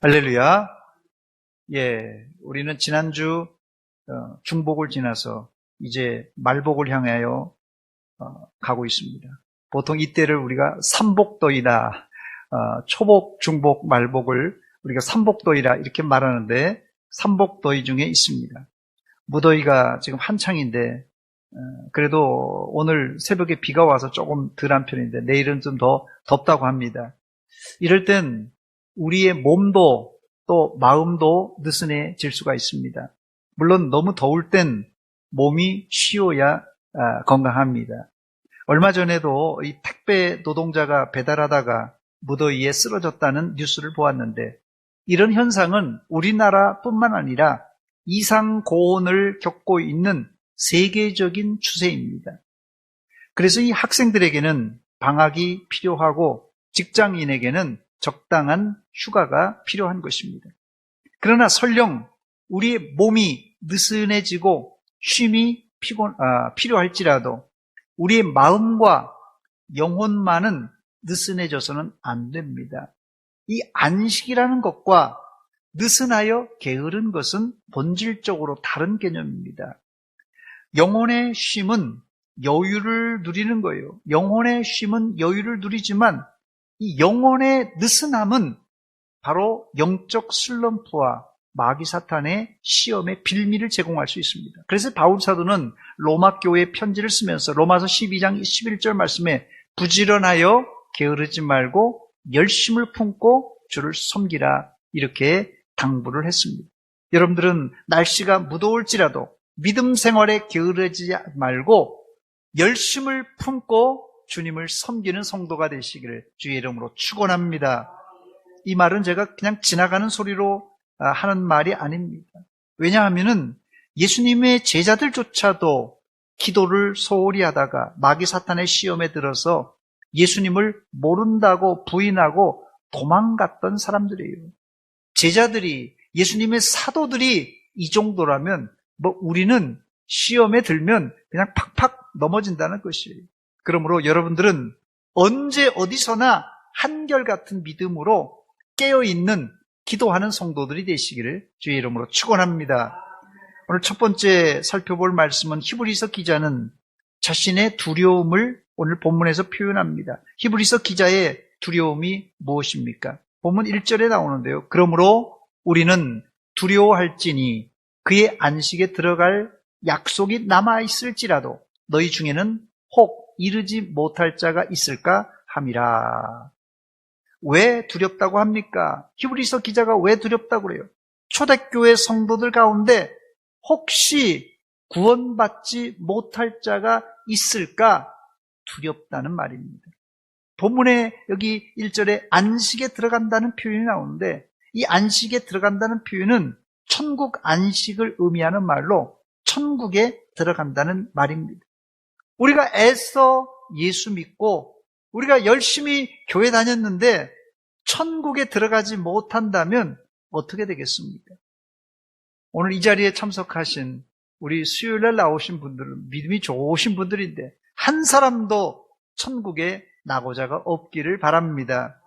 할렐루야. 예, 우리는 지난주 중복을 지나서 이제 말복을 향하여 가고 있습니다. 보통 이때를 우리가 삼복도이다, 초복, 중복, 말복을 우리가 삼복도이라 이렇게 말하는데 삼복도이 중에 있습니다. 무더위가 지금 한창인데 그래도 오늘 새벽에 비가 와서 조금 덜한 편인데 내일은 좀 더 덥다고 합니다. 이럴 땐 우리의 몸도 또 마음도 느슨해질 수가 있습니다. 물론 너무 더울 땐 몸이 쉬어야 건강합니다. 얼마 전에도 이 택배 노동자가 배달하다가 무더위에 쓰러졌다는 뉴스를 보았는데 이런 현상은 우리나라뿐만 아니라 이상 고온을 겪고 있는 세계적인 추세입니다. 그래서 이 학생들에게는 방학이 필요하고 직장인에게는 적당한 휴가가 필요한 것입니다. 그러나 설령 우리의 몸이 느슨해지고 쉼이 필요할지라도 우리의 마음과 영혼만은 느슨해져서는 안 됩니다. 이 안식이라는 것과 느슨하여 게으른 것은 본질적으로 다른 개념입니다. 영혼의 쉼은 여유를 누리는 거예요. 영혼의 쉼은 여유를 누리지만 이 영혼의 느슨함은 바로 영적 슬럼프와 마귀 사탄의 시험의 빌미를 제공할 수 있습니다. 그래서 바울 사도는 로마 교회에 편지를 쓰면서 로마서 12장 11절 말씀에 부지런하여 게으르지 말고 열심을 품고 주를 섬기라 이렇게 당부를 했습니다. 여러분들은 날씨가 무더울지라도 믿음 생활에 게으르지 말고 열심을 품고 주님을 섬기는 성도가 되시기를 주의 이름으로 축원합니다. 이 말은 제가 그냥 지나가는 소리로 하는 말이 아닙니다. 왜냐하면은 예수님의 제자들조차도 기도를 소홀히 하다가 마귀 사탄의 시험에 들어서 예수님을 모른다고 부인하고 도망갔던 사람들이에요. 제자들이 예수님의 사도들이 이 정도라면 우리는 시험에 들면 그냥 팍팍 넘어진다는 것이에요. 그러므로 여러분들은 언제 어디서나 한결같은 믿음으로 깨어있는 기도하는 성도들이 되시기를 주의 이름으로 축원합니다. 오늘 첫 번째 살펴볼 말씀은 히브리서 기자는 자신의 두려움을 오늘 본문에서 표현합니다. 히브리서 기자의 두려움이 무엇입니까? 본문 1절에 나오는데요. 그러므로 우리는 두려워할지니 그의 안식에 들어갈 약속이 남아있을지라도 너희 중에는 혹 이르지 못할 자가 있을까 함이라. 왜 두렵다고 합니까? 히브리서 기자가 왜 두렵다고 그래요? 초대교회 성도들 가운데 혹시 구원받지 못할 자가 있을까 두렵다는 말입니다. 본문에 여기 1절에 안식에 들어간다는 표현이 나오는데 이 안식에 들어간다는 표현은 천국 안식을 의미하는 말로 천국에 들어간다는 말입니다. 우리가 애써 예수 믿고 우리가 열심히 교회 다녔는데 천국에 들어가지 못한다면 어떻게 되겠습니까? 오늘 이 자리에 참석하신 우리 수요일날 나오신 분들은 믿음이 좋으신 분들인데 한 사람도 천국에 나고자가 없기를 바랍니다.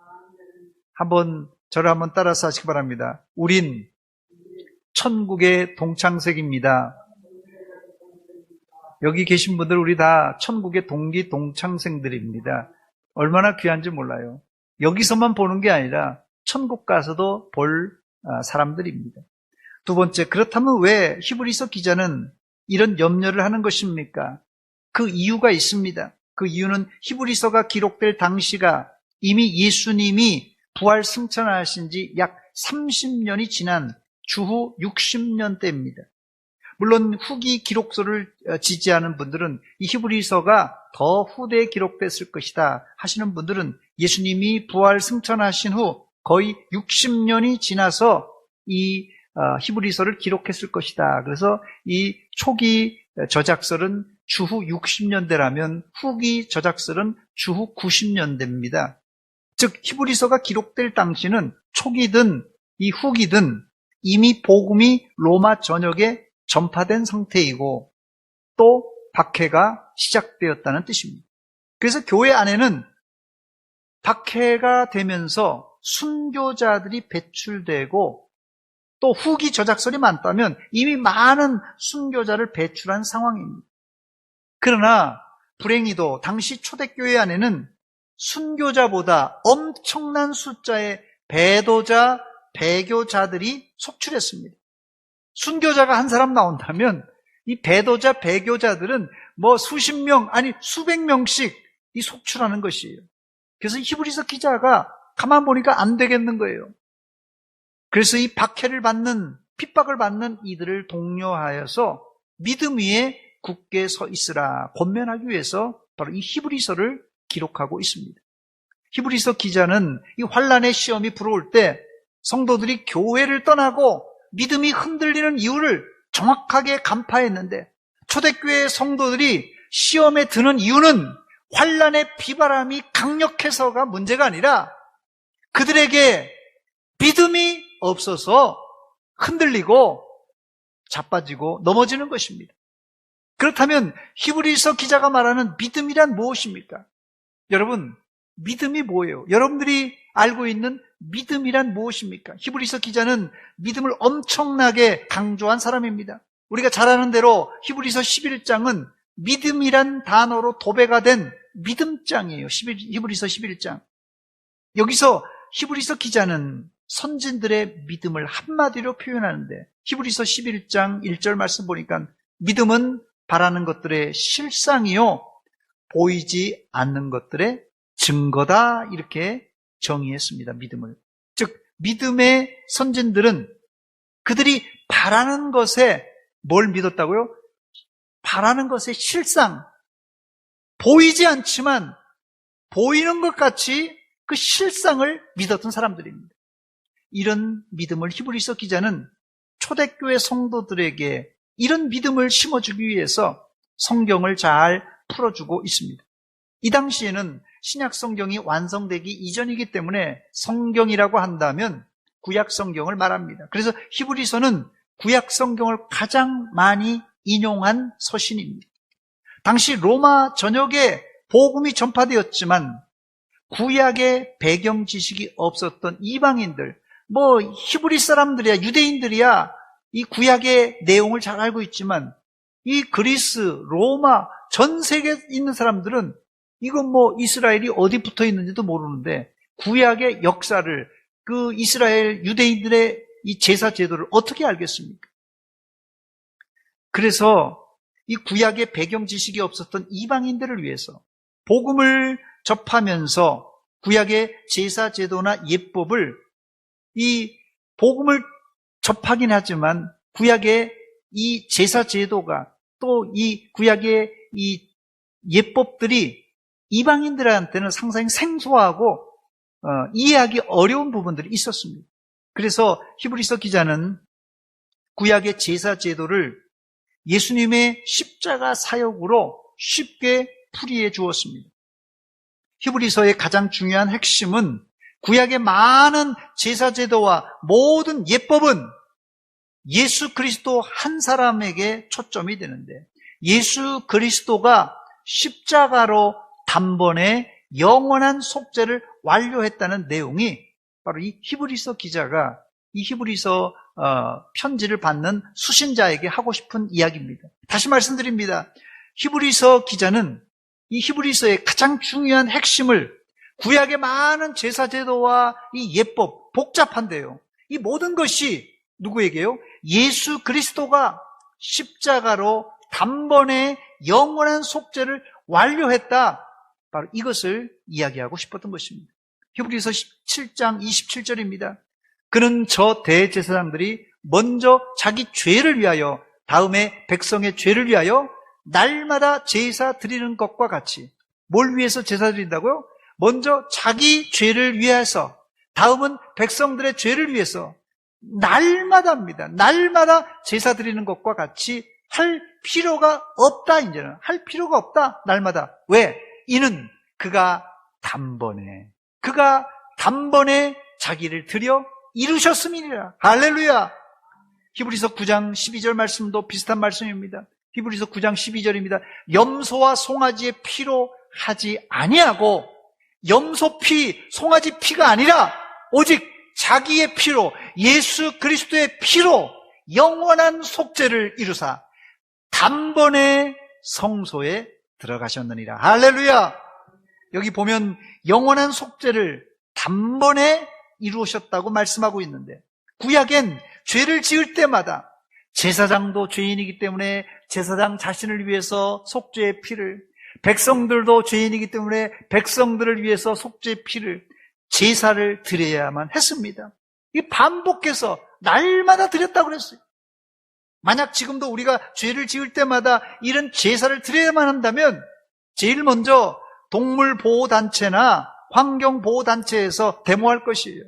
저를 한번 따라서 하시기 바랍니다. 우린 천국의 동창생입니다. 여기 계신 분들 우리 다 천국의 동기 동창생들입니다. 얼마나 귀한지 몰라요. 여기서만 보는 게 아니라 천국 가서도 볼 사람들입니다. 두 번째, 그렇다면 왜 히브리서 기자는 이런 염려를 하는 것입니까? 그 이유가 있습니다. 그 이유는 히브리서가 기록될 당시가 이미 예수님이 부활 승천하신 지 약 30년이 지난 주후 60년 대입니다. 물론 후기 기록서를 지지하는 분들은 이 히브리서가 더 후대에 기록됐을 것이다 하시는 분들은 예수님이 부활 승천하신 후 거의 60년이 지나서 이 히브리서를 기록했을 것이다. 그래서 이 초기 저작설은 주후 60년대라면 후기 저작설은 주후 90년대입니다. 즉 히브리서가 기록될 당시는 초기든 이 후기든 이미 복음이 로마 전역에 전파된 상태이고 또 박해가 시작되었다는 뜻입니다. 그래서 교회 안에는 박해가 되면서 순교자들이 배출되고 또 후기 저작설이 많다면 이미 많은 순교자를 배출한 상황입니다. 그러나 불행히도 당시 초대교회 안에는 순교자보다 엄청난 숫자의 배도자, 배교자들이 속출했습니다. 순교자가 한 사람 나온다면 이 배도자, 배교자들은 뭐 수십 명, 아니 수백 명씩 이 속출하는 것이에요. 그래서 히브리서 기자가 가만 보니까 안 되겠는 거예요. 그래서 이 박해를 받는, 핍박을 받는 이들을 독려하여서 믿음 위에 굳게 서 있으라 권면하기 위해서 바로 이 히브리서를 기록하고 있습니다. 히브리서 기자는 이 환난의 시험이 불어올 때 성도들이 교회를 떠나고 믿음이 흔들리는 이유를 정확하게 간파했는데, 초대교회 성도들이 시험에 드는 이유는 환난의 비바람이 강력해서가 문제가 아니라 그들에게 믿음이 없어서 흔들리고 자빠지고 넘어지는 것입니다. 그렇다면 히브리서 기자가 말하는 믿음이란 무엇입니까? 여러분, 믿음이 뭐예요? 여러분들이 알고 있는 믿음이란 무엇입니까? 히브리서 기자는 믿음을 엄청나게 강조한 사람입니다. 우리가 잘 아는 대로 히브리서 11장은 믿음이란 단어로 도배가 된 믿음장이에요. 히브리서 11장. 여기서 히브리서 기자는 선진들의 믿음을 한마디로 표현하는데, 히브리서 11장 1절 말씀 보니까 믿음은 바라는 것들의 실상이요 보이지 않는 것들의 증거다, 이렇게 정의했습니다. 믿음을. 즉 믿음의 선진들은 그들이 바라는 것에 뭘 믿었다고요? 바라는 것의 실상, 보이지 않지만 보이는 것 같이 그 실상을 믿었던 사람들입니다. 이런 믿음을 히브리서 기자는 초대교회 성도들에게 이런 믿음을 심어주기 위해서 성경을 잘 풀어주고 있습니다. 이 당시에는 신약 성경이 완성되기 이전이기 때문에 성경이라고 한다면 구약 성경을 말합니다. 그래서 히브리서는 구약 성경을 가장 많이 인용한 서신입니다. 당시 로마 전역에 복음이 전파되었지만 구약의 배경 지식이 없었던 이방인들, 뭐 히브리 사람들이야, 유대인들이야 이 구약의 내용을 잘 알고 있지만 이 그리스, 로마, 전 세계에 있는 사람들은 이건 뭐 이스라엘이 어디 붙어 있는지도 모르는데 구약의 역사를, 그 이스라엘 유대인들의 이 제사 제도를 어떻게 알겠습니까? 그래서 이 구약의 배경 지식이 없었던 이방인들을 위해서 복음을 접하면서 구약의 제사 제도나 예법을, 이 복음을 접하긴 하지만 구약의 이 제사 제도가, 또 이 구약의 이 예법들이 이방인들한테는 상당히 생소하고 이해하기 어려운 부분들이 있었습니다. 그래서 히브리서 기자는 구약의 제사 제도를 예수님의 십자가 사역으로 쉽게 풀이해 주었습니다. 히브리서의 가장 중요한 핵심은 구약의 많은 제사 제도와 모든 예법은 예수 그리스도 한 사람에게 초점이 되는데, 예수 그리스도가 십자가로 단번에 영원한 속죄를 완료했다는 내용이 바로 이 히브리서 기자가 이 히브리서 편지를 받는 수신자에게 하고 싶은 이야기입니다. 다시 말씀드립니다. 히브리서 기자는 이 히브리서의 가장 중요한 핵심을, 구약의 많은 제사 제도와 이 예법, 복잡한데요, 이 모든 것이 누구에게요? 예수 그리스도가 십자가로 단번에 영원한 속죄를 완료했다, 바로 이것을 이야기하고 싶었던 것입니다. 히브리서 17장 27절입니다. 그는 저 대제사장들이 먼저 자기 죄를 위하여, 다음에 백성의 죄를 위하여 날마다 제사 드리는 것과 같이, 뭘 위해서 제사 드린다고요? 먼저 자기 죄를 위해서, 다음은 백성들의 죄를 위해서 날마다입니다. 날마다 제사 드리는 것과 같이 할 필요가 없다. 이제는 할 필요가 없다. 날마다. 왜? 이는 그가 단번에 자기를 드려 이루셨음이니라. 할렐루야. 히브리서 9장 12절 말씀도 비슷한 말씀입니다. 히브리서 9장 12절입니다. 염소와 송아지의 피로 하지 아니하고, 염소 피, 송아지 피가 아니라 오직 자기의 피로, 예수 그리스도의 피로 영원한 속죄를 이루사 단번에 성소에 들어가셨느니라. 할렐루야. 여기 보면 영원한 속죄를 단번에 이루셨다고 말씀하고 있는데, 구약엔 죄를 지을 때마다 제사장도 죄인이기 때문에 제사장 자신을 위해서 속죄의 피를, 백성들도 죄인이기 때문에 백성들을 위해서 속죄의 피를, 제사를 드려야만 했습니다. 이 반복해서 날마다 드렸다고 그랬어요. 만약 지금도 우리가 죄를 지을 때마다 이런 제사를 드려야만 한다면 제일 먼저 동물보호단체나 환경보호단체에서 데모할 것이에요.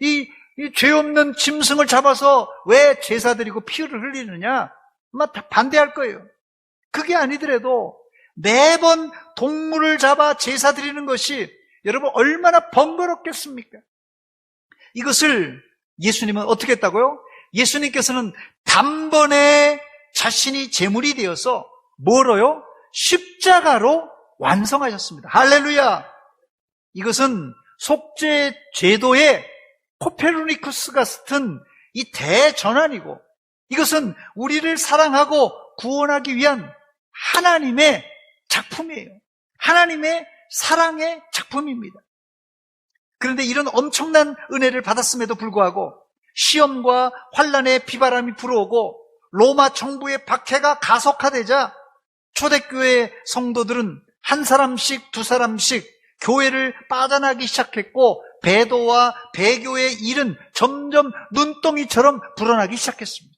이 죄 없는 짐승을 잡아서 왜 제사 드리고 피를 흘리느냐? 아마 다 반대할 거예요. 그게 아니더라도 매번 동물을 잡아 제사 드리는 것이 여러분 얼마나 번거롭겠습니까? 이것을 예수님은 어떻게 했다고요? 예수님께서는 단번에 자신이 제물이 되어서 뭐로요? 십자가로 완성하셨습니다. 할렐루야! 이것은 속죄 제도의 코페르니쿠스 같은 이 대전환이고, 이것은 우리를 사랑하고 구원하기 위한 하나님의 작품이에요. 하나님의 사랑의 작품입니다. 그런데 이런 엄청난 은혜를 받았음에도 불구하고 시험과 환난의 비바람이 불어오고 로마 정부의 박해가 가속화되자 초대교회 성도들은 한 사람씩 두 사람씩 교회를 빠져나기 시작했고, 배도와 배교의 일은 점점 눈덩이처럼 불어나기 시작했습니다.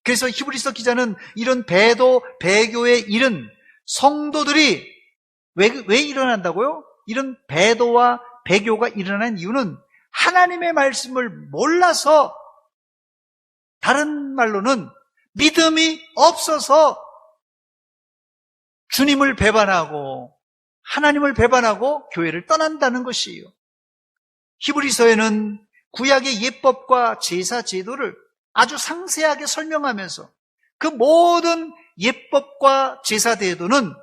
그래서 히브리서 기자는 이런 배도, 배교의 일은 성도들이 왜 일어난다고요? 이런 배도와 배교가 일어난 이유는 하나님의 말씀을 몰라서, 다른 말로는 믿음이 없어서 주님을 배반하고 하나님을 배반하고 교회를 떠난다는 것이에요. 히브리서에는 구약의 예법과 제사 제도를 아주 상세하게 설명하면서 그 모든 예법과 제사 제도는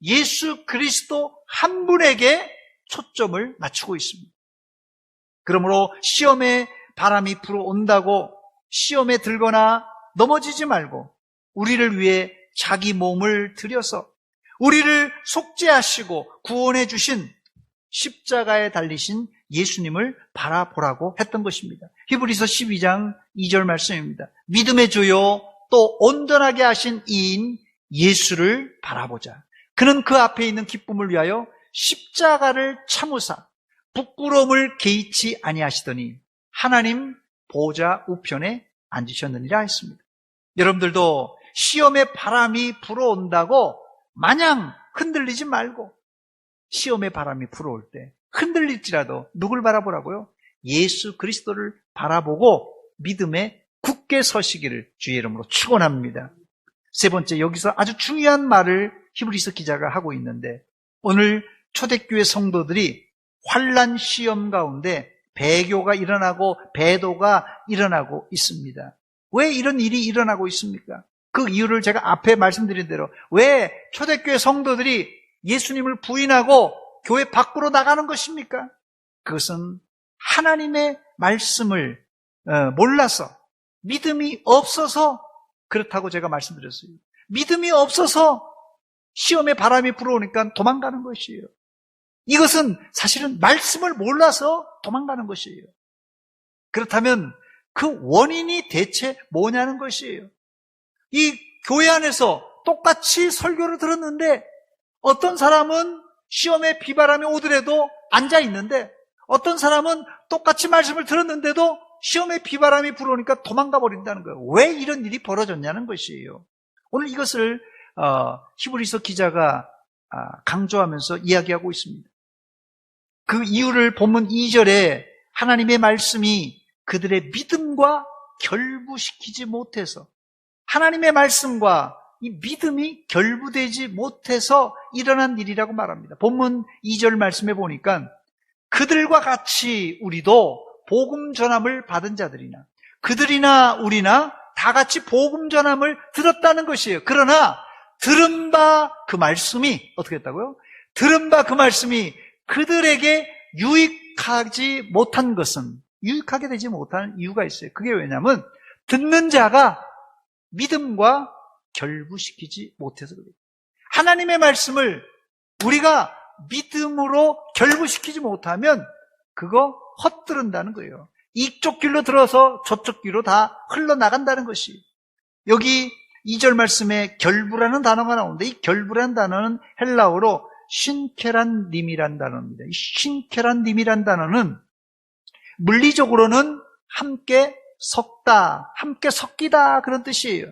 예수 그리스도 한 분에게 초점을 맞추고 있습니다. 그러므로 시험에 바람이 불어온다고 시험에 들거나 넘어지지 말고 우리를 위해 자기 몸을 들여서 우리를 속죄하시고 구원해 주신 십자가에 달리신 예수님을 바라보라고 했던 것입니다. 히브리서 12장 2절 말씀입니다. 믿음의 주요 또 온전하게 하신 이인 예수를 바라보자. 그는 그 앞에 있는 기쁨을 위하여 십자가를 참으사 부끄러움을 개의치 아니하시더니 하나님 보좌 우편에 앉으셨느니라 했습니다. 여러분들도 시험의 바람이 불어온다고 마냥 흔들리지 말고, 시험의 바람이 불어올 때 흔들릴지라도 누굴 바라보라고요? 예수 그리스도를 바라보고 믿음에 굳게 서시기를 주의 이름으로 축원합니다. 세 번째, 여기서 아주 중요한 말을 히브리서 기자가 하고 있는데, 오늘 초대교회 성도들이 환난 시험 가운데 배교가 일어나고 배도가 일어나고 있습니다. 왜 이런 일이 일어나고 있습니까? 그 이유를 제가 앞에 말씀드린 대로, 왜 초대교회 성도들이 예수님을 부인하고 교회 밖으로 나가는 것입니까? 그것은 하나님의 말씀을 몰라서, 믿음이 없어서 그렇다고 제가 말씀드렸어요. 믿음이 없어서 시험에 바람이 불어오니까 도망가는 것이에요. 이것은 사실은 말씀을 몰라서 도망가는 것이에요. 그렇다면 그 원인이 대체 뭐냐는 것이에요. 이 교회 안에서 똑같이 설교를 들었는데 어떤 사람은 시험에 비바람이 오더라도 앉아 있는데, 어떤 사람은 똑같이 말씀을 들었는데도 시험에 비바람이 불어오니까 도망가 버린다는 거예요. 왜 이런 일이 벌어졌냐는 것이에요. 오늘 이것을 히브리서 기자가 강조하면서 이야기하고 있습니다. 그 이유를 본문 2절에 하나님의 말씀이 그들의 믿음과 결부시키지 못해서, 하나님의 말씀과 이 믿음이 결부되지 못해서 일어난 일이라고 말합니다. 본문 2절 말씀에 보니까 그들과 같이 우리도 복음 전함을 받은 자들이나, 그들이나 우리나 다 같이 복음 전함을 들었다는 것이에요. 그러나 들은 바 그 말씀이 어떻게 했다고요? 들은 바 그 말씀이 그들에게 유익하게 되지 못한 이유가 있어요. 그게 왜냐하면 듣는 자가 믿음과 결부시키지 못해서 그래요. 하나님의 말씀을 우리가 믿음으로 결부시키지 못하면 그거 헛들은다는 거예요. 이쪽 길로 들어서 저쪽 길로 다 흘러나간다는 것이. 여기 2절 말씀에 결부라는 단어가 나오는데 이 결부라는 단어는 헬라어로 신케란님이란 단어입니다. 이 신케란님이란 단어는 물리적으로는 함께 섞다, 함께 섞이다 그런 뜻이에요.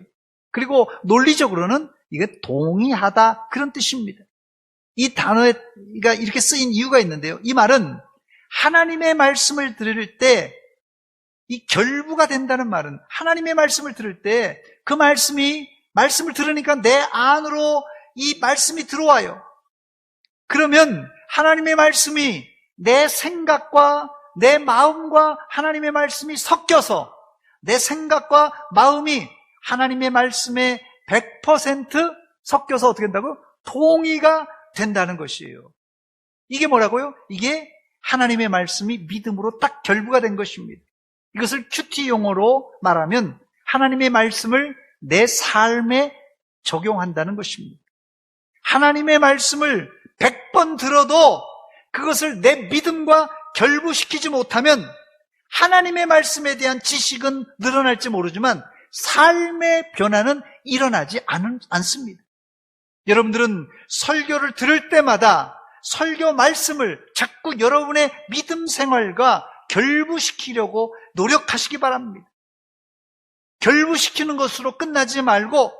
그리고 논리적으로는 이게 동의하다 그런 뜻입니다. 이 단어가 이렇게 쓰인 이유가 있는데요. 이 말은 하나님의 말씀을 들을 때 이 결부가 된다는 말은 하나님의 말씀을 들을 때 그 말씀을 들으니까 내 안으로 이 말씀이 들어와요. 그러면 하나님의 말씀이 내 생각과 내 마음과 하나님의 말씀이 섞여서 내 생각과 마음이 하나님의 말씀에 100% 섞여서 어떻게 된다고요? 동의가 된다는 것이에요. 이게 뭐라고요? 이게 하나님의 말씀이 믿음으로 딱 결부가 된 것입니다. 이것을 큐티 용어로 말하면 하나님의 말씀을 내 삶에 적용한다는 것입니다. 하나님의 말씀을 100번 들어도 그것을 내 믿음과 결부시키지 못하면 하나님의 말씀에 대한 지식은 늘어날지 모르지만 삶의 변화는 일어나지 않습니다. 여러분들은 설교를 들을 때마다 설교 말씀을 자꾸 여러분의 믿음 생활과 결부시키려고 노력하시기 바랍니다. 결부시키는 것으로 끝나지 말고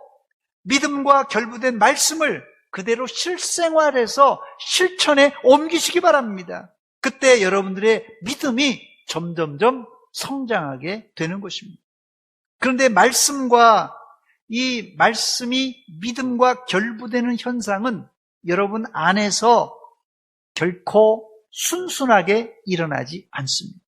믿음과 결부된 말씀을 그대로 실생활에서 실천에 옮기시기 바랍니다. 그때 여러분들의 믿음이 점점점 성장하게 되는 것입니다. 그런데 이 말씀이 믿음과 결부되는 현상은 여러분 안에서 결코 순순하게 일어나지 않습니다.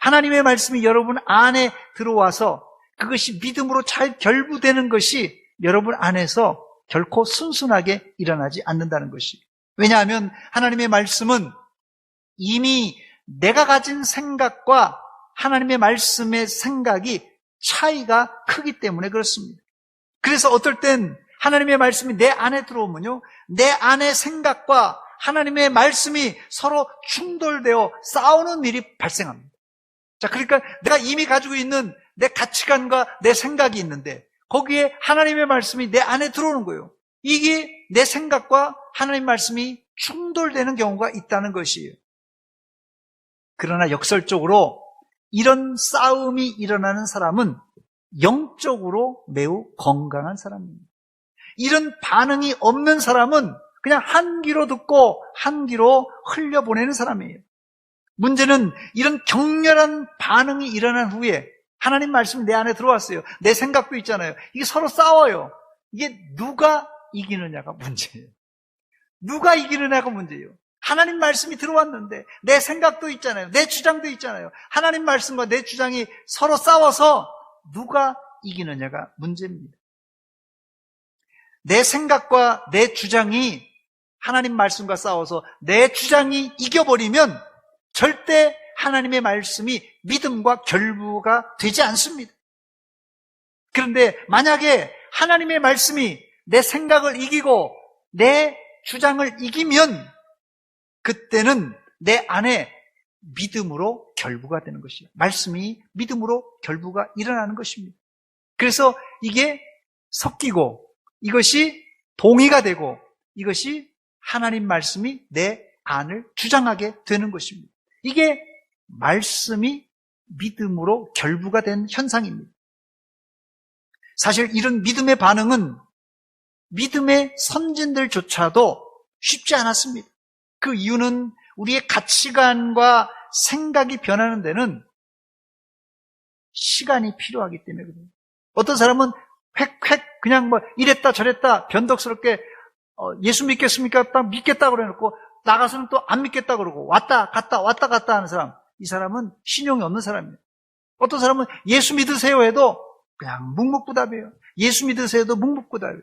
하나님의 말씀이 여러분 안에 들어와서 그것이 믿음으로 잘 결부되는 것이 여러분 안에서 결코 순순하게 일어나지 않는다는 것이. 왜냐하면 하나님의 말씀은 이미 내가 가진 생각과 하나님의 말씀의 생각이 차이가 크기 때문에 그렇습니다. 그래서 어떨 땐 하나님의 말씀이 내 안에 들어오면요, 내 안의 생각과 하나님의 말씀이 서로 충돌되어 싸우는 일이 발생합니다. 자, 그러니까 내가 이미 가지고 있는 내 가치관과 내 생각이 있는데 거기에 하나님의 말씀이 내 안에 들어오는 거예요. 이게 내 생각과 하나님의 말씀이 충돌되는 경우가 있다는 것이에요. 그러나 역설적으로 이런 싸움이 일어나는 사람은 영적으로 매우 건강한 사람입니다. 이런 반응이 없는 사람은 그냥 한 귀로 듣고 한 귀로 흘려보내는 사람이에요. 문제는 이런 격렬한 반응이 일어난 후에 하나님 말씀이 내 안에 들어왔어요. 내 생각도 있잖아요. 이게 서로 싸워요. 이게 누가 이기느냐가 문제예요. 누가 이기느냐가 문제예요. 하나님 말씀이 들어왔는데 내 생각도 있잖아요. 내 주장도 있잖아요. 하나님 말씀과 내 주장이 서로 싸워서 누가 이기느냐가 문제입니다. 내 생각과 내 주장이 하나님 말씀과 싸워서 내 주장이 이겨버리면 절대 하나님의 말씀이 믿음과 결부가 되지 않습니다. 그런데 만약에 하나님의 말씀이 내 생각을 이기고 내 주장을 이기면 그때는 내 안에 믿음으로 결부가 되는 것이에요. 말씀이 믿음으로 결부가 일어나는 것입니다. 그래서 이게 섞이고 이것이 동의가 되고 이것이 하나님 말씀이 내 안을 주장하게 되는 것입니다. 이게 말씀이 믿음으로 결부가 된 현상입니다. 사실 이런 믿음의 반응은 믿음의 선진들조차도 쉽지 않았습니다. 그 이유는 우리의 가치관과 생각이 변하는 데는 시간이 필요하기 때문에 그래요. 어떤 사람은 획 그냥 뭐 이랬다 저랬다 변덕스럽게 예수 믿겠습니까? 딱 믿겠다 그래놓고 나가서는 또 안 믿겠다 그러고 왔다 갔다 하는 사람, 이 사람은 신용이 없는 사람이에요. 어떤 사람은 예수 믿으세요 해도 그냥 묵묵부답이에요. 예수 믿으세요 해도 묵묵부답이에요.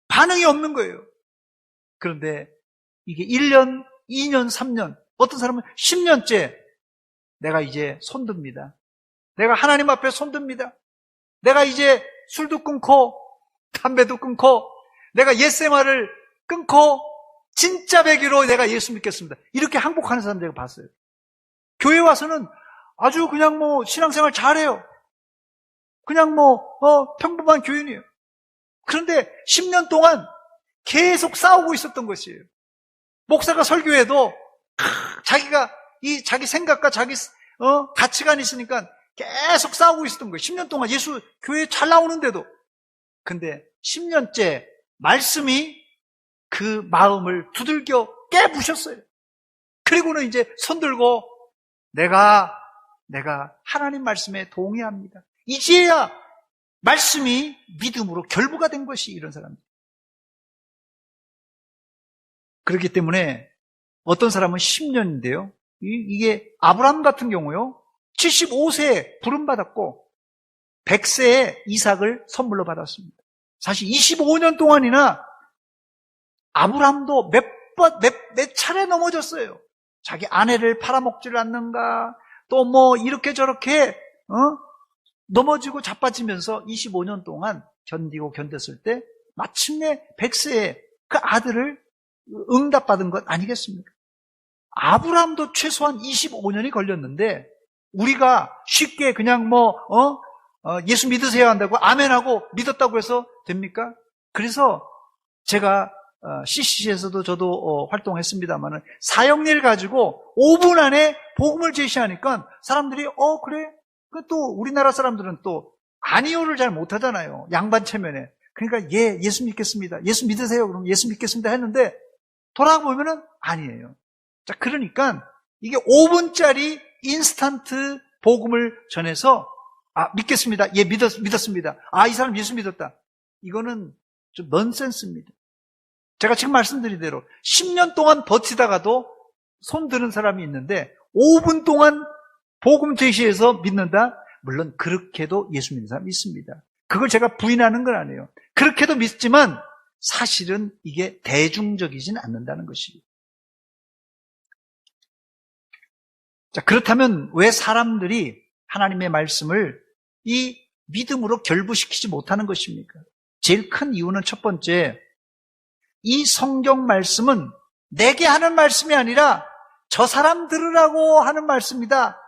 반응이 없는 거예요. 그런데 이게 1년, 2년, 3년 어떤 사람은 10년째 내가 이제 손듭니다. 내가 하나님 앞에 손듭니다. 내가 이제 술도 끊고 담배도 끊고 내가 옛생활을 끊고 진짜 배기로 내가 예수 믿겠습니다. 이렇게 항복하는 사람 제가 봤어요. 교회 와서는 아주 그냥 신앙생활 잘해요. 그냥 평범한 교인이에요. 그런데 10년 동안 계속 싸우고 있었던 것이에요. 목사가 설교해도 자기가 자기 생각과 자기 가치관이 있으니까 계속 싸우고 있었던 거예요. 10년 동안 예수 교회에 잘 나오는데도. 근데 10년째 말씀이 그 마음을 두들겨 깨부셨어요. 그리고는 이제 손들고 내가 하나님 말씀에 동의합니다. 이제야 말씀이 믿음으로 결부가 된 것이 이런 사람들. 그렇기 때문에 어떤 사람은 10년인데요. 이게 아브라함 같은 경우요. 75세에 부름받았고 100세에 이삭을 선물로 받았습니다. 사실 25년 동안이나 아브라함도 몇 차례 넘어졌어요. 자기 아내를 팔아먹지를 않는가, 또 이렇게 저렇게 넘어지고 자빠지면서 25년 동안 견디고 견뎠을 때 마침내 100세에 그 아들을 응답받은 것 아니겠습니까? 아브라함도 최소한 25년이 걸렸는데 우리가 쉽게 그냥 예수 믿으세요 한다고 아멘하고 믿었다고 해서 됩니까? 그래서 제가 CCC에서도 저도 활동했습니다만 사형리를 가지고 5분 안에 복음을 제시하니까 사람들이 그래? 또 우리나라 사람들은 또 아니요를 잘 못하잖아요. 양반 체면에. 그러니까 예수 믿겠습니다. 예수 믿으세요. 그럼 예수 믿겠습니다 했는데 돌아보면은 아니에요. 자, 그러니까 이게 5분짜리 인스턴트 복음을 전해서 믿겠습니다. 믿었습니다. 이 사람 예수 믿었다. 이거는 좀 넌센스입니다. 제가 지금 말씀드린 대로 10년 동안 버티다가도 손 드는 사람이 있는데 5분 동안 복음 제시해서 믿는다? 물론 그렇게도 예수 믿는 사람이 있습니다. 그걸 제가 부인하는 건 아니에요. 그렇게도 믿지만 사실은 이게 대중적이진 않는다는 것이에요. 자, 그렇다면 왜 사람들이 하나님의 말씀을 이 믿음으로 결부시키지 못하는 것입니까? 제일 큰 이유는 첫 번째, 이 성경 말씀은 내게 하는 말씀이 아니라 저 사람 들으라고 하는 말씀이다.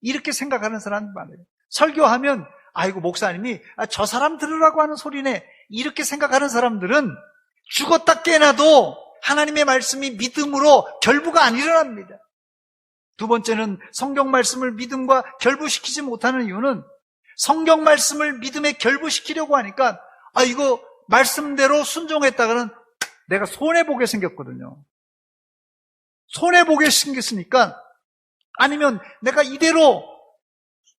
이렇게 생각하는 사람이 많아요. 설교하면 아이고 목사님이 저 사람 들으라고 하는 소리네. 이렇게 생각하는 사람들은 죽었다 깨나도 하나님의 말씀이 믿음으로 결부가 안 일어납니다. 두 번째는 성경 말씀을 믿음과 결부시키지 못하는 이유는 성경 말씀을 믿음에 결부시키려고 하니까 이거 말씀대로 순종했다가는 내가 손해보게 생겼거든요. 손해보게 생겼으니까 아니면 내가 이대로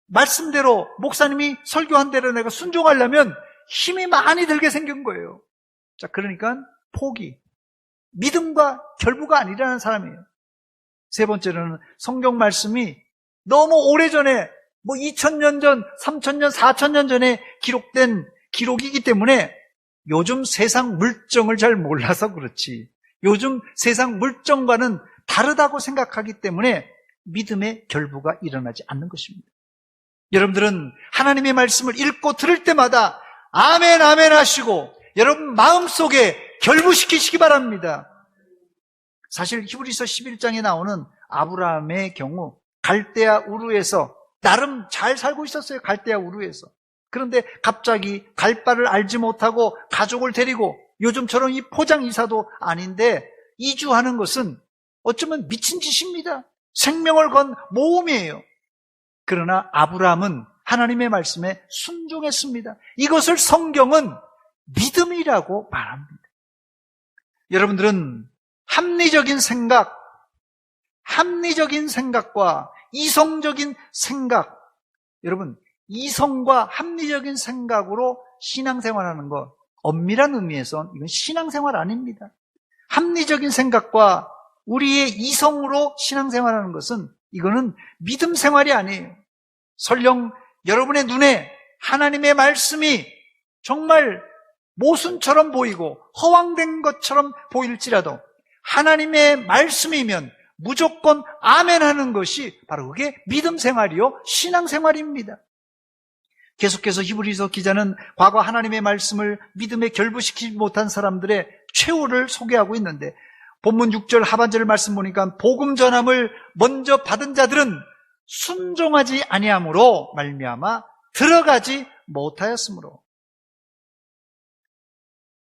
말씀대로 목사님이 설교한 대로 내가 순종하려면 힘이 많이 들게 생긴 거예요. 자, 그러니까 포기. 믿음과 결부가 안 일어나는 사람이에요. 세 번째로는 성경 말씀이 너무 오래전에 2000년 전, 3000년, 4000년 전에 기록된 기록이기 때문에 요즘 세상 물정을 잘 몰라서 그렇지. 요즘 세상 물정과는 다르다고 생각하기 때문에 믿음의 결부가 일어나지 않는 것입니다. 여러분들은 하나님의 말씀을 읽고 들을 때마다 아멘 아멘 하시고 여러분 마음속에 결부시키시기 바랍니다. 사실 히브리서 11장에 나오는 아브라함의 경우 갈대아 우르에서 나름 잘 살고 있었어요. 갈대아 우르에서. 그런데 갑자기 갈 바를 알지 못하고 가족을 데리고 요즘처럼 이 포장 이사도 아닌데 이주하는 것은 어쩌면 미친 짓입니다. 생명을 건 모험이에요. 그러나 아브라함은 하나님의 말씀에 순종했습니다. 이것을 성경은 믿음이라고 말합니다. 여러분들은 합리적인 생각과 이성적인 생각, 여러분 이성과 합리적인 생각으로 신앙생활하는 것, 엄밀한 의미에서 이건 신앙생활 아닙니다. 합리적인 생각과 우리의 이성으로 신앙생활하는 것은 이거는 믿음 생활이 아니에요. 설령 여러분의 눈에 하나님의 말씀이 정말 모순처럼 보이고 허황된 것처럼 보일지라도 하나님의 말씀이면 무조건 아멘 하는 것이 바로 그게 믿음 생활이요, 신앙 생활입니다. 계속해서 히브리서 기자는 과거 하나님의 말씀을 믿음에 결부시키지 못한 사람들의 최후를 소개하고 있는데, 본문 6절 하반절 말씀 보니까 복음 전함을 먼저 받은 자들은 순종하지 아니함으로 말미암아 들어가지 못하였으므로,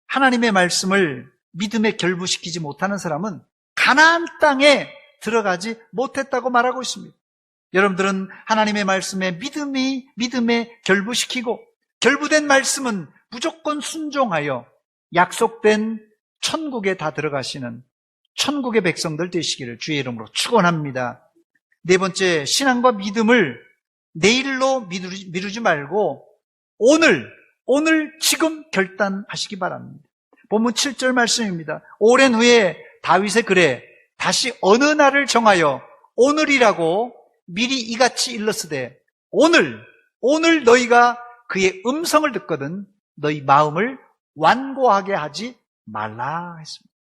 하나님의 말씀을 믿음에 결부시키지 못하는 사람은 가나안 땅에 들어가지 못했다고 말하고 있습니다. 여러분들은 하나님의 말씀에 믿음에 결부시키고, 결부된 말씀은 무조건 순종하여 약속된 천국에 다 들어가시는 천국의 백성들 되시기를 주의 이름으로 축원합니다. 네 번째, 신앙과 믿음을 내일로 미루지 말고 오늘 지금 결단하시기 바랍니다. 본문 7절 말씀입니다. 오랜 후에 다윗의 글에 다시 어느 날을 정하여 오늘이라고 미리 이같이 일렀으되 오늘 너희가 그의 음성을 듣거든 너희 마음을 완고하게 하지 말라 했습니다.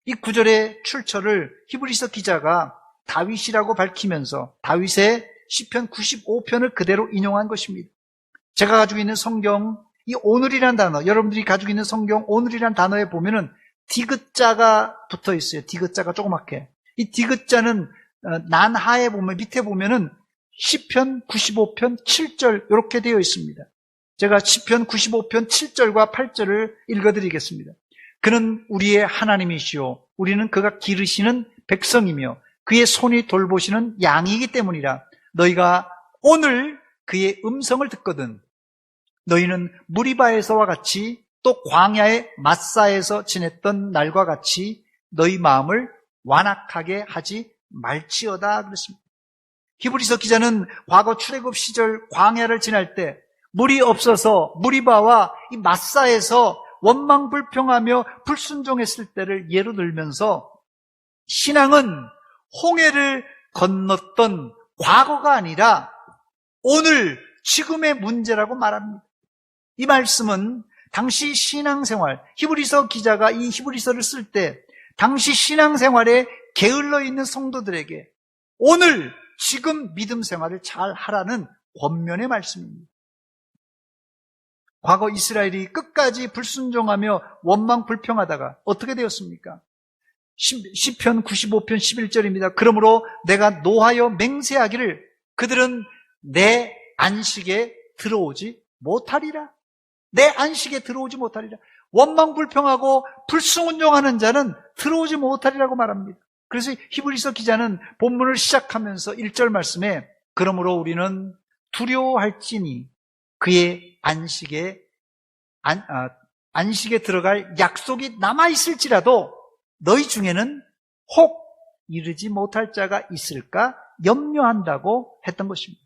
이 구절의 출처를 히브리서 기자가 다윗이라고 밝히면서 다윗의 시편 95편을 그대로 인용한 것입니다. 제가 가지고 있는 성경, 이 오늘이란 단어, 여러분들이 가지고 있는 성경 오늘이란 단어에 보면은 디귿자가 붙어 있어요. 디귿자가 조그맣게. 이 디귿자는 난하에 보면, 밑에 보면은 시편 95편 7절 이렇게 되어 있습니다. 제가 시편 95편 7절과 8절을 읽어드리겠습니다. 그는 우리의 하나님이시오. 우리는 그가 기르시는 백성이며 그의 손이 돌보시는 양이기 때문이라. 너희가 오늘 그의 음성을 듣거든 너희는 무리바에서와 같이 또 광야의 마사에서 지냈던 날과 같이 너희 마음을 완악하게 하지 말지어다 그랬습니다. 히브리서 기자는 과거 출애굽 시절 광야를 지날 때 물이 없어서 무리바와 이 마사에서 원망불평하며 불순종했을 때를 예로 들면서 신앙은 홍해를 건넜던 과거가 아니라 오늘 지금의 문제라고 말합니다. 이 말씀은 당시 신앙생활, 히브리서 기자가 이 히브리서를 쓸 때 당시 신앙생활에 게을러 있는 성도들에게 오늘 지금 믿음 생활을 잘 하라는 권면의 말씀입니다. 과거 이스라엘이 끝까지 불순종하며 원망불평하다가 어떻게 되었습니까? 시편 95편 11절입니다. 그러므로 내가 노하여 맹세하기를 그들은 내 안식에 들어오지 못하리라. 내 안식에 들어오지 못하리라. 원망불평하고 불순종하는 자는 들어오지 못하리라고 말합니다. 그래서 히브리서 기자는 본문을 시작하면서 1절 말씀에 그러므로 우리는 두려워할지니 그의 안식에 들어갈 약속이 남아있을지라도 너희 중에는 혹 이르지 못할 자가 있을까 염려한다고 했던 것입니다.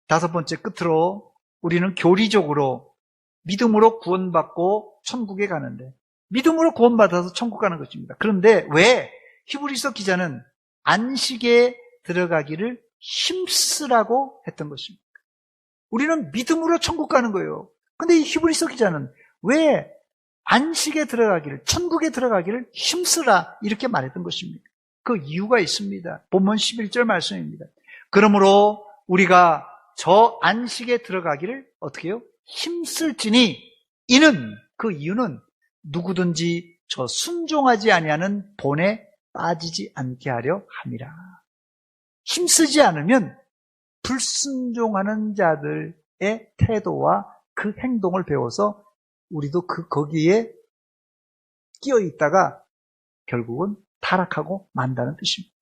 다섯 번째, 끝으로 우리는 교리적으로 믿음으로 구원받고 천국에 가는데, 믿음으로 구원받아서 천국 가는 것입니다. 그런데 왜 히브리서 기자는 안식에 들어가기를 힘쓰라고 했던 것입니까? 우리는 믿음으로 천국 가는 거예요. 근데 이 히브리서 기자는 왜 안식에 들어가기를, 천국에 들어가기를 힘쓰라 이렇게 말했던 것입니다. 그 이유가 있습니다. 본문 11절 말씀입니다. 그러므로 우리가 저 안식에 들어가기를 어떻게 해요? 힘쓸지니 이는, 그 이유는 누구든지 저 순종하지 아니하는 본에 빠지지 않게 하려 함이라. 힘쓰지 않으면 불순종하는 자들의 태도와 그 행동을 배워서 우리도 거기에 끼어 있다가 결국은 타락하고 만다는 뜻입니다.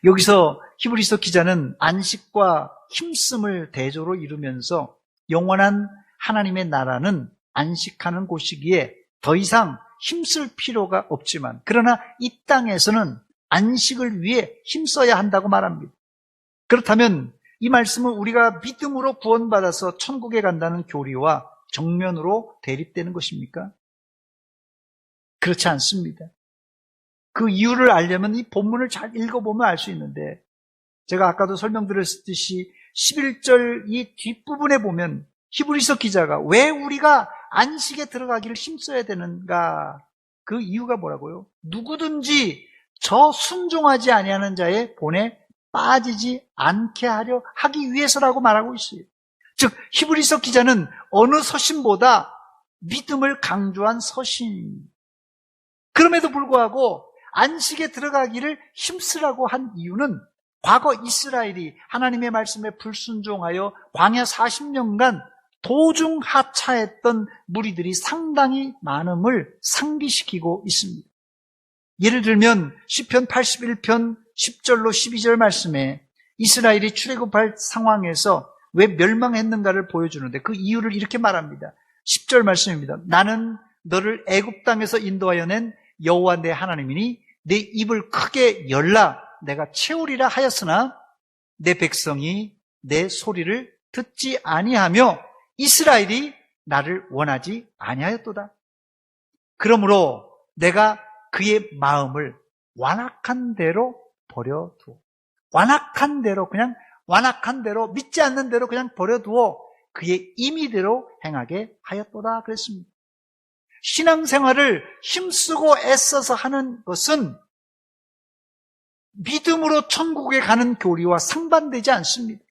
여기서 히브리서 기자는 안식과 힘씀을 대조로 이루면서 영원한 하나님의 나라는 안식하는 곳이기에 더 이상 힘쓸 필요가 없지만, 그러나 이 땅에서는 안식을 위해 힘써야 한다고 말합니다. 그렇다면 이 말씀은 우리가 믿음으로 구원받아서 천국에 간다는 교리와 정면으로 대립되는 것입니까? 그렇지 않습니다. 그 이유를 알려면 이 본문을 잘 읽어보면 알 수 있는데, 제가 아까도 설명드렸듯이 11절 이 뒷부분에 보면 히브리서 기자가 왜 우리가 안식에 들어가기를 힘써야 되는가, 그 이유가 뭐라고요? 누구든지 저 순종하지 아니하는 자의 본에 빠지지 않게 하기 위해서라고 말하고 있어요. 즉 히브리서 기자는 어느 서신보다 믿음을 강조한 서신입니다. 그럼에도 불구하고 안식에 들어가기를 힘쓰라고 한 이유는 과거 이스라엘이 하나님의 말씀에 불순종하여 광야 40년간 도중 하차했던 무리들이 상당히 많음을 상기시키고 있습니다. 예를 들면 시편 81편 10절로 12절 말씀에 이스라엘이 출애굽할 상황에서 왜 멸망했는가를 보여주는데 그 이유를 이렇게 말합니다. 10절 말씀입니다. 나는 너를 애굽 땅에서 인도하여 낸 여호와 내 하나님이니 내 입을 크게 열라 내가 채우리라 하였으나 내 백성이 내 소리를 듣지 아니하며 이스라엘이 나를 원하지 아니하였도다. 그러므로 내가 그의 마음을 완악한 대로 버려두어. 완악한 대로 그냥 완악한 대로 믿지 않는 대로 그냥 버려두어 그의 임의대로 행하게 하였도다 그랬습니다. 신앙생활을 힘쓰고 애써서 하는 것은 믿음으로 천국에 가는 교리와 상반되지 않습니다.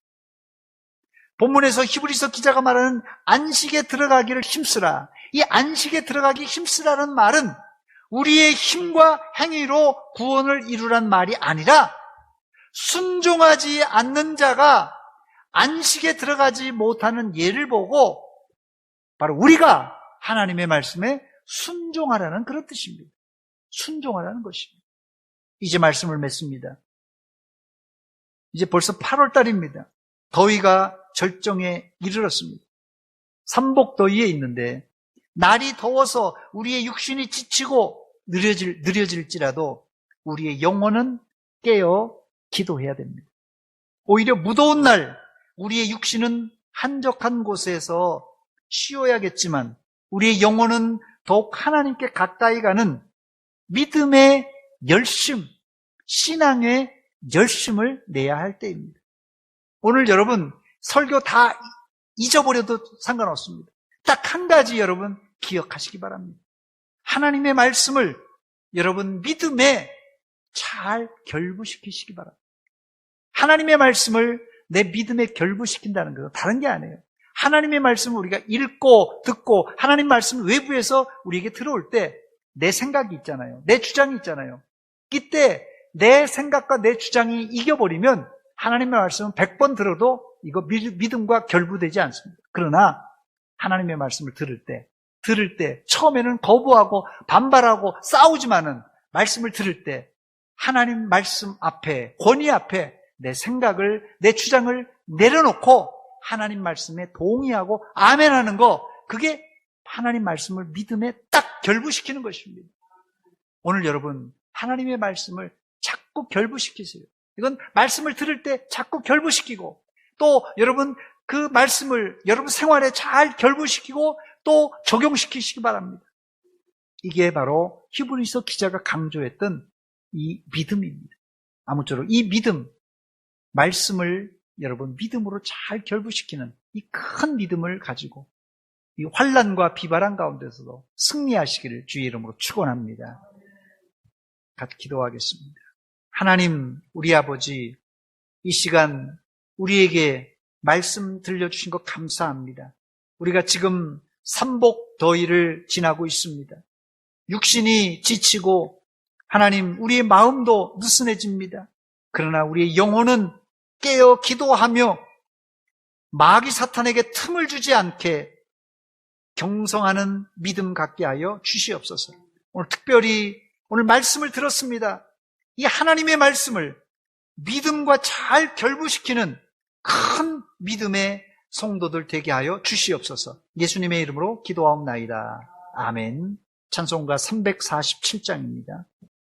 본문에서 히브리서 기자가 말하는 안식에 들어가기를 힘쓰라. 이 안식에 들어가기 힘쓰라는 말은 우리의 힘과 행위로 구원을 이루란 말이 아니라 순종하지 않는 자가 안식에 들어가지 못하는 예를 보고 바로 우리가 하나님의 말씀에 순종하라는 그런 뜻입니다. 순종하라는 것입니다. 이제 말씀을 맺습니다. 이제 벌써 8월 달입니다. 더위가 절정에 이르렀습니다. 삼복더위에 있는데 날이 더워서 우리의 육신이 지치고 느려질지라도 우리의 영혼은 깨어 기도해야 됩니다. 오히려 무더운 날 우리의 육신은 한적한 곳에서 쉬어야겠지만 우리의 영혼은 더욱 하나님께 가까이 가는 믿음의 열심, 신앙의 열심을 내야 할 때입니다. 오늘 여러분 설교 다 잊어버려도 상관없습니다. 딱 한 가지 여러분 기억하시기 바랍니다. 하나님의 말씀을 여러분 믿음에 잘 결부시키시기 바랍니다. 하나님의 말씀을 내 믿음에 결부시킨다는 것은 다른 게 아니에요. 하나님의 말씀을 우리가 읽고 듣고 하나님 말씀 외부에서 우리에게 들어올 때 내 생각이 있잖아요. 내 주장이 있잖아요. 이때 내 생각과 내 주장이 이겨버리면 하나님의 말씀은 100번 들어도 이거 믿음과 결부되지 않습니다. 그러나 하나님의 말씀을 들을 때 처음에는 거부하고 반발하고 싸우지만은 말씀을 들을 때 하나님 말씀 앞에 권위 앞에 내 생각을 내 주장을 내려놓고 하나님 말씀에 동의하고 아멘하는 거 그게 하나님 말씀을 믿음에 딱 결부시키는 것입니다. 오늘 여러분 하나님의 말씀을 자꾸 결부시키세요. 이건 말씀을 들을 때 자꾸 결부시키고 또 여러분 그 말씀을 여러분 생활에 잘 결부시키고 또 적용시키시기 바랍니다. 이게 바로 히브리서 기자가 강조했던 이 믿음입니다. 아무쪼록 이 믿음, 말씀을 여러분 믿음으로 잘 결부시키는 이 큰 믿음을 가지고 이 환난과 비바람 가운데서도 승리하시기를 주의 이름으로 축원합니다. 같이 기도하겠습니다. 하나님, 우리 아버지, 이 시간 우리에게 말씀 들려주신 것 감사합니다. 우리가 지금 삼복 더위를 지나고 있습니다. 육신이 지치고 하나님, 우리의 마음도 느슨해집니다. 그러나 우리의 영혼은 깨어 기도하며 마귀 사탄에게 틈을 주지 않게 경성하는 믿음 갖게 하여 주시옵소서. 오늘 특별히 오늘 말씀을 들었습니다. 이 하나님의 말씀을 믿음과 잘 결부시키는 큰 믿음의 성도들 되게 하여 주시옵소서. 예수님의 이름으로 기도하옵나이다. 아멘. 찬송가 347장입니다.